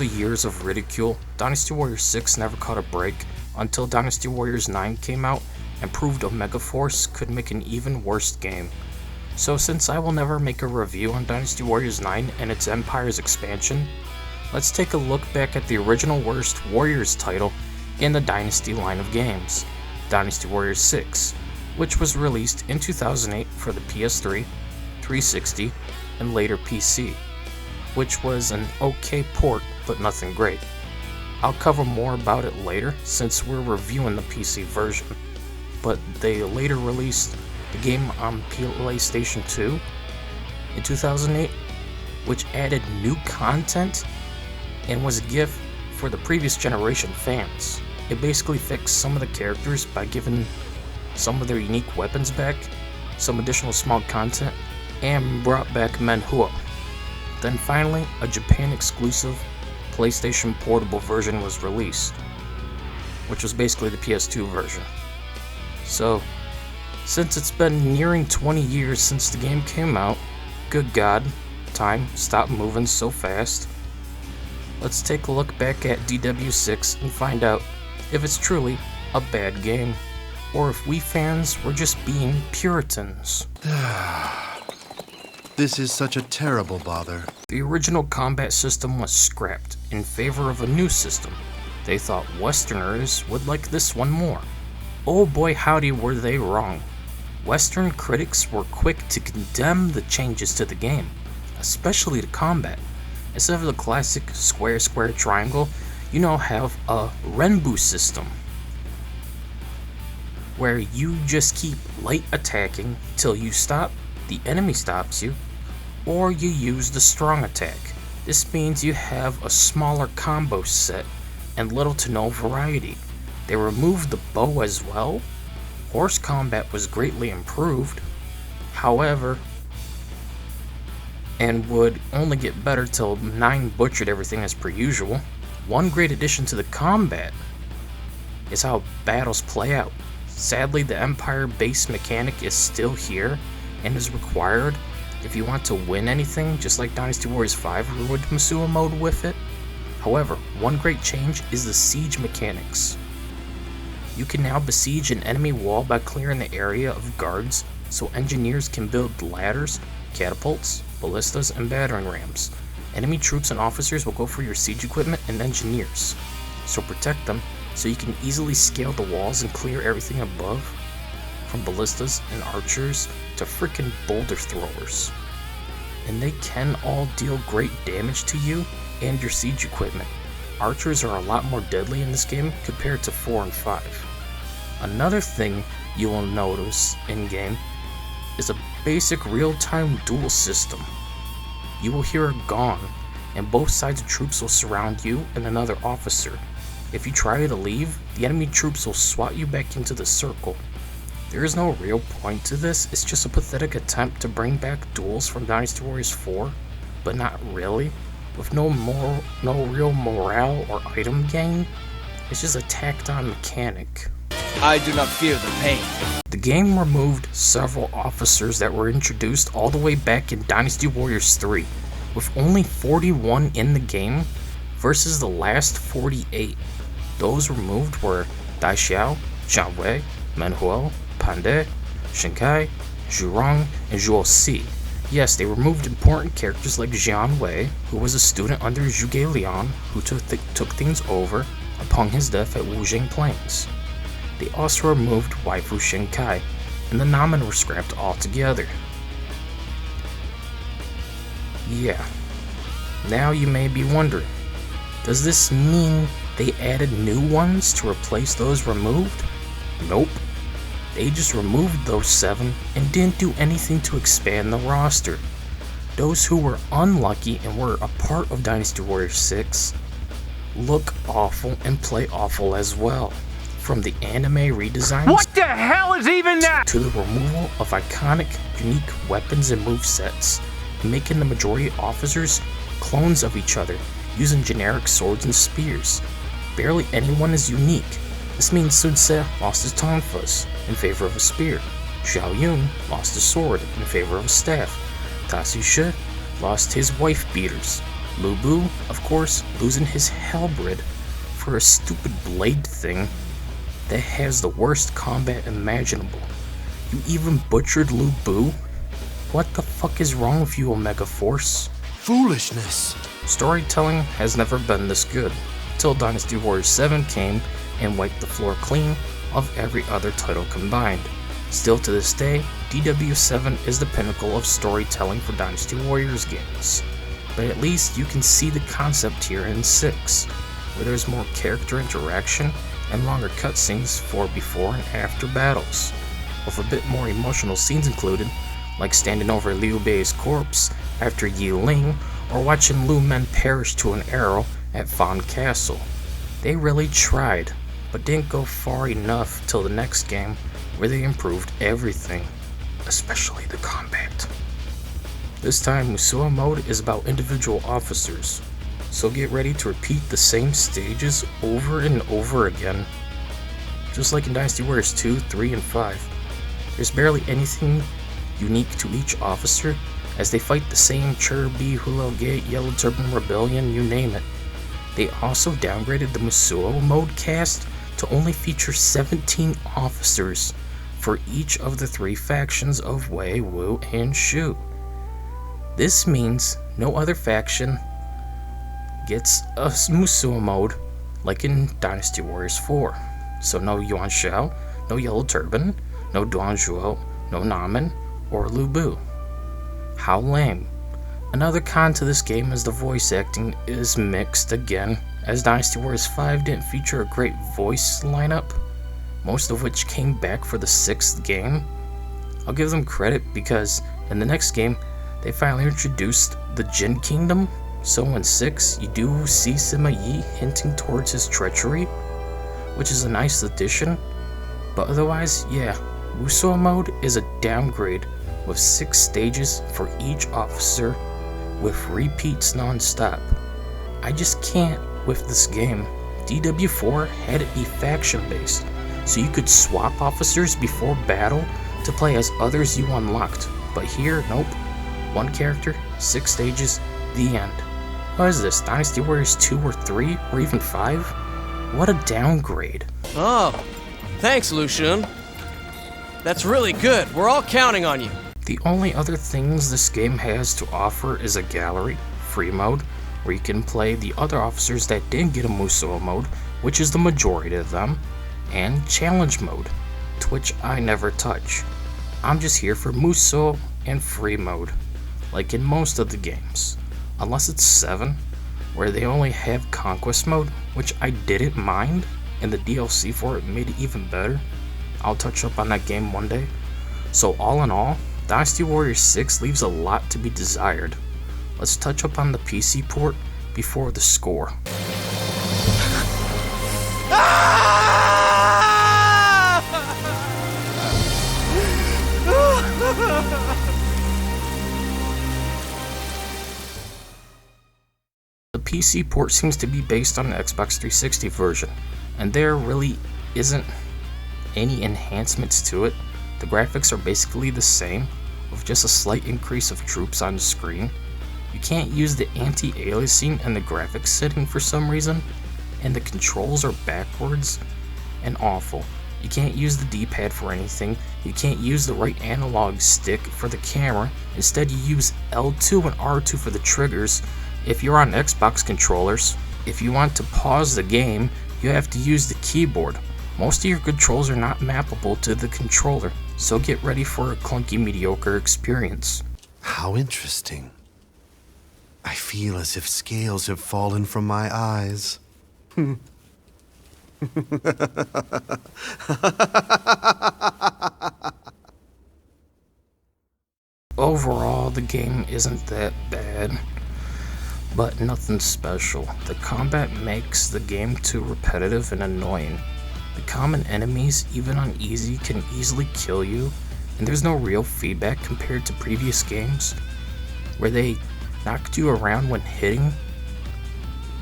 the years of ridicule, Dynasty Warriors 6 never caught a break until Dynasty Warriors 9 came out and proved Omega Force could make an even worse game. So since I will never make a review on Dynasty Warriors 9 and its Empire's expansion, let's take a look back at the original worst Warriors title in the Dynasty line of games, Dynasty Warriors 6, which was released in 2008 for the PS3, 360, and later PC, which was an okay port but nothing great. I'll cover more about it later since we're reviewing the PC version, but they later released the game on PlayStation 2 in 2008, which added new content and was a gift for the previous generation fans. It basically fixed some of the characters by giving some of their unique weapons back, some additional small content, and brought back Menhuo. Then finally, a Japan exclusive PlayStation portable version was released, which was basically the PS2 version. So, since it's been nearing 20 years since the game came out, good God, time stopped moving so fast. Let's take a look back at DW6 and find out if it's truly a bad game, or if we fans were just being Puritans. This is such a terrible bother. The original combat system was scrapped in favor of a new system. They thought Westerners would like this one more. Oh boy howdy were they wrong. Western critics were quick to condemn the changes to the game, especially the combat. Instead of the classic square triangle, you now have a Renbu system, where you just keep light attacking till you stop, the enemy stops you, or you use the strong attack. This means you have a smaller combo set and little to no variety. They removed the bow as well. Horse combat was greatly improved, however, and would only get better till 9 butchered everything as per usual. One great addition to the combat is how battles play out. Sadly, the Empire base mechanic is still here and is required if you want to win anything, just like Dynasty Warriors 5 would Musōu mode with it. However, one great change is the siege mechanics. You can now besiege an enemy wall by clearing the area of guards, so engineers can build ladders, catapults, ballistas, and battering rams. Enemy troops and officers will go for your siege equipment and engineers, so protect them so you can easily scale the walls and clear everything above, from ballistas and archers to freaking boulder throwers. And they can all deal great damage to you and your siege equipment. Archers are a lot more deadly in this game compared to 4 and 5. Another thing you will notice in-game is a basic real-time duel system. You will hear a gong, and both sides of troops will surround you and another officer. If you try to leave, the enemy troops will swat you back into the circle. There is no real point to this, it's just a pathetic attempt to bring back duels from Dynasty Warriors 4, but not really. With no real morale or item gain, it's just a tacked on mechanic. I do not fear the pain. The game removed several officers that were introduced all the way back in Dynasty Warriors 3, with only 41 in the game versus the last 48. Those removed were Dai Xiao, Zhang Wei, Menhuo, Pandai, Shinkai, Zhurong, and Zhuo Si. Yes, they removed important characters like Jian Wei, who was a student under Zhuge Liang, who took things over upon his death at Wuzheng Plains. They also removed Waifu Shinkai, and the Namen were scrapped altogether. Yeah, now you may be wondering, does this mean they added new ones to replace those removed? Nope. They just removed those 7 and didn't do anything to expand the roster. Those who were unlucky and were a part of Dynasty Warriors 6 look awful and play awful as well. From the anime redesigns, What the hell is even that? to the removal of iconic, unique weapons and movesets, and making the majority of officers clones of each other, using generic swords and spears. Barely anyone is unique. This means Sun Ce lost his tonfas in favor of a spear. Xiao Yun lost his sword in favor of a staff. Tasu Shi lost his wife beaters. Lu Bu, of course, losing his halberd for a stupid blade thing that has the worst combat imaginable. You even butchered Lu Bu? What the fuck is wrong with you, Omega Force? Foolishness. Storytelling has never been this good, until Dynasty Warriors 7 came and wiped the floor clean of every other title combined. Still to this day, DW7 is the pinnacle of storytelling for Dynasty Warriors games. But at least you can see the concept here in 6, where there's more character interaction and longer cutscenes for before and after battles, with a bit more emotional scenes included, like standing over Liu Bei's corpse after Yi Ling, or watching Lu Men perish to an arrow at Fan Castle. They really tried, but didn't go far enough till the next game, where they improved everything, especially the combat. This time, Musōu mode is about individual officers, so get ready to repeat the same stages over and over again. Just like in Dynasty Warriors 2, 3, and 5, there's barely anything unique to each officer, as they fight the same Chirby, Hulao Gate, Yellow Turban Rebellion, you name it. They also downgraded the Musōu mode cast to only feature 17 officers for each of the 3 factions of Wei, Wu, and Shu. This means no other faction gets a Musōu mode like in Dynasty Warriors 4. So no Yuan Shao, no Yellow Turban, no Duan Zhuo, no Namen, or Lu Bu. How lame. Another con to this game is the voice acting is mixed again, as Dynasty Warriors 5 didn't feature a great voice lineup, most of which came back for the 6th game. I'll give them credit because in the next game, they finally introduced the Jin Kingdom, so in 6, you do see Sima Yi hinting towards his treachery, which is a nice addition, but otherwise, yeah, Musōu mode is a downgrade with 6 stages for each officer with repeats non-stop. I just can't with this game. DW4 had it be faction based, so you could swap officers before battle to play as others you unlocked, but here, nope. 1 character, 6 stages, the end. What is this, Dynasty Warriors 2 or 3, or even 5? What a downgrade. Oh, thanks, Lucian. That's really good. We're all counting on you. The only other things this game has to offer is a gallery, free mode, where you can play the other officers that didn't get a Musōu mode, which is the majority of them, and challenge mode, to which I never touch. I'm just here for Musōu and free mode, like in most of the games, unless it's 7, where they only have conquest mode, which I didn't mind, and the DLC for it made it even better. I'll touch up on that game one day. So all in all, Dynasty Warriors 6 leaves a lot to be desired. Let's touch up on the PC port before the score. The PC port seems to be based on the Xbox 360 version, and there really isn't any enhancements to it. The graphics are basically the same, with just a slight increase of troops on the screen. You can't use the anti-aliasing in the graphics setting for some reason, and the controls are backwards and awful. You can't use the D-pad for anything, you can't use the right analog stick for the camera, instead you use L2 and R2 for the triggers if you're on Xbox controllers. If you want to pause the game, you have to use the keyboard. Most of your controls are not mappable to the controller, so get ready for a clunky, mediocre experience. How interesting. I feel as if scales have fallen from my eyes. Overall, the game isn't that bad, but nothing special. The combat makes the game too repetitive and annoying. The common enemies, even on easy, can easily kill you, and there's no real feedback compared to previous games, where they knocked you around when hitting,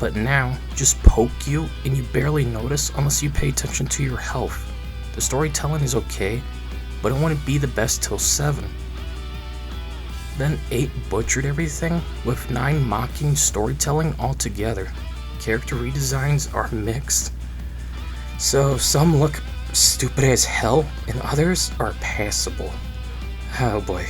but now just poke you and you barely notice unless you pay attention to your health. The storytelling is okay, but it wouldn't be the best till 7. Then 8 butchered everything, with 9 mocking storytelling altogether. Character redesigns are mixed, so some look stupid as hell and others are passable. Oh boy.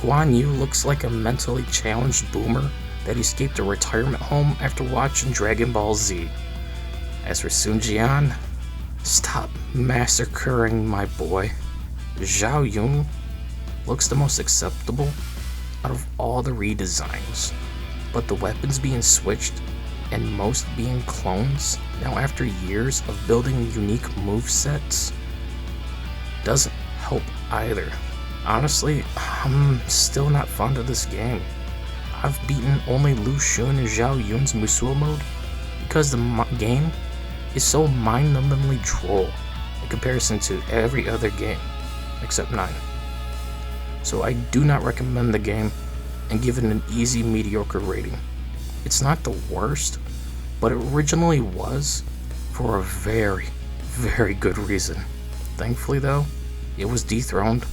Guan Yu looks like a mentally challenged boomer that escaped a retirement home after watching Dragon Ball Z. As for Sun Jian, stop massacring my boy. Zhao Yun looks the most acceptable out of all the redesigns, but the weapons being switched and most being clones now after years of building unique movesets doesn't help either. Honestly, I'm still not fond of this game. I've beaten only Lu Xun and Zhao Yun's Musou mode because the game is so mind-numbingly droll in comparison to every other game except 9. So I do not recommend the game and give it an easy mediocre rating. It's not the worst, but it originally was for a very, very good reason. Thankfully though, it was dethroned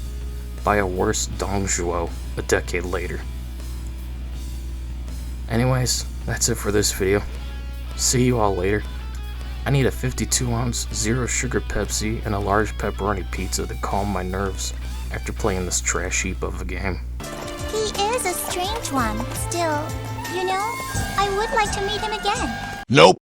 by a worse Dongzhuo a decade later. Anyways, that's it for this video. See you all later. I need a 52-ounce, zero sugar Pepsi and a large pepperoni pizza to calm my nerves after playing this trash heap of a game. He is a strange one. Still, I would like to meet him again. Nope.